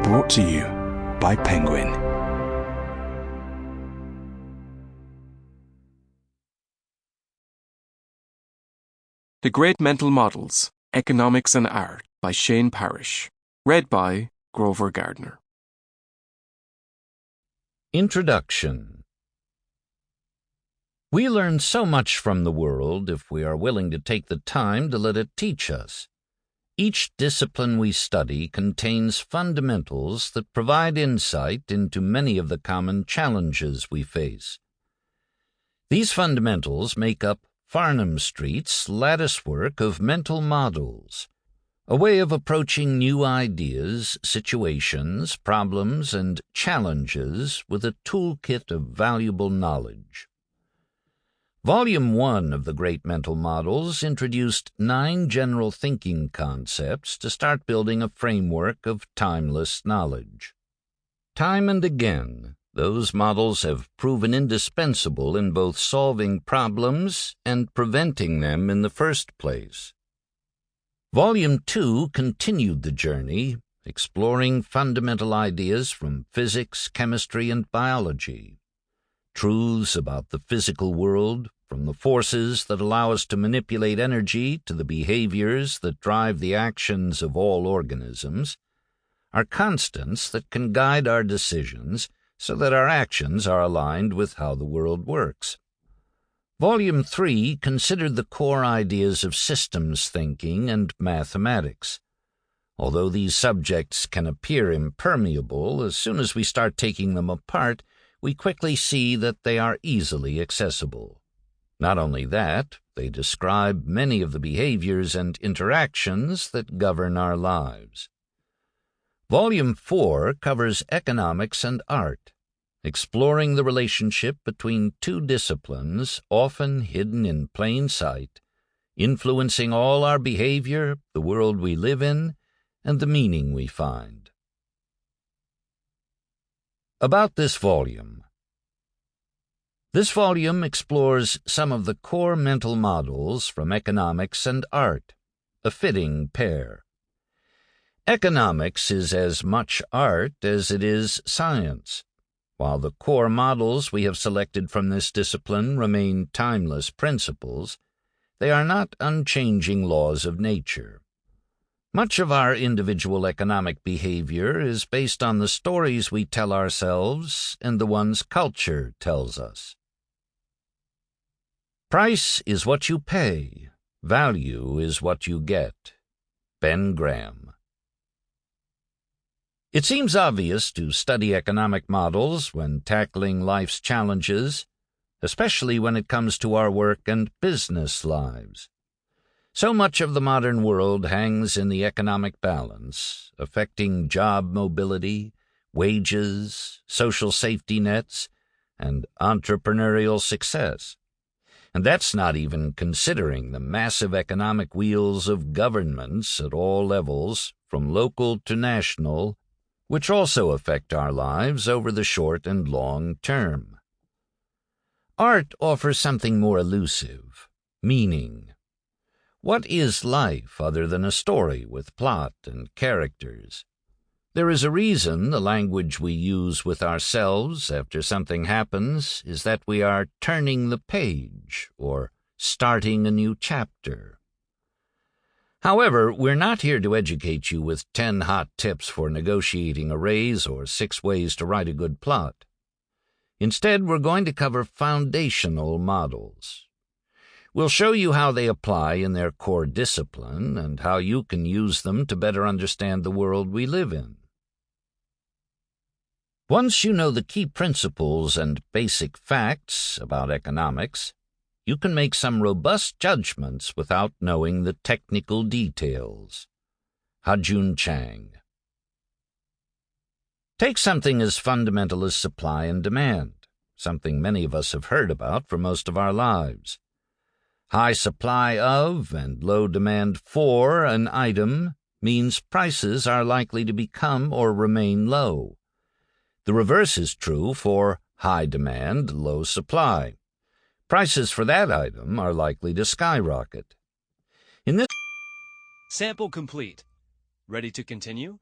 Brought to you by Penguin. The Great Mental Models, Economics and Art by Shane Parrish. Read by Grover Gardner. Introduction. We learn so much from the world if we are willing to take the time to let it teach us. Each discipline we study contains fundamentals that provide insight into many of the common challenges we face. These fundamentals make up Farnham Street's latticework of mental models, a way of approaching new ideas, situations, problems, and challenges with a toolkit of valuable knowledge. Volume 1 of the Great Mental Models introduced 9 general thinking concepts to start building a framework of timeless knowledge. Time and again, those models have proven indispensable in both solving problems and preventing them in the first place. Volume 2 continued the journey, exploring fundamental ideas from physics, chemistry, and biology. Truths about the physical world, from the forces that allow us to manipulate energy to the behaviors that drive the actions of all organisms, are constants that can guide our decisions so that our actions are aligned with how the world works. Volume 3 considered the core ideas of systems thinking and mathematics. Although these subjects can appear impermeable, as soon as we start taking them apart, we quickly see that they are easily accessible. Not only that, they describe many of the behaviors and interactions that govern our lives. Volume 4 covers economics and art, exploring the relationship between two disciplines often hidden in plain sight, influencing all our behavior, the world we live in, and the meaning we find. About this volume. This volume explores some of the core mental models from economics and art, a fitting pair. Economics is as much art as it is science. While the core models we have selected from this discipline remain timeless principles, they are not unchanging laws of nature. Much of our individual economic behavior is based on the stories we tell ourselves and the ones culture tells us. Price is what you pay. Value is what you get. Ben Graham. It seems obvious to study economic models when tackling life's challenges, especially when it comes to our work and business lives. So much of the modern world hangs in the economic balance, affecting job mobility, wages, social safety nets, and entrepreneurial success. And that's not even considering the massive economic wheels of governments at all levels, from local to national, which also affect our lives over the short and long term. Art offers something more elusive, meaning. What is life other than a story with plot and characters? There is a reason the language we use with ourselves after something happens is that we are turning the page or starting a new chapter. However, we're not here to educate you with 10 hot tips for negotiating a raise or 6 ways to write a good plot. Instead, we're going to cover foundational models. We'll show you how they apply in their core discipline and how you can use them to better understand the world we live in. Once you know the key principles and basic facts about economics, you can make some robust judgments without knowing the technical details. Ha-Joon Chang. Take something as fundamental as supply and demand, something many of us have heard about for most of our lives. High supply of and low demand for an item means prices are likely to become or remain low. The reverse is true for high demand, low supply. Prices for that item are likely to skyrocket. In this Sample complete. Ready to continue?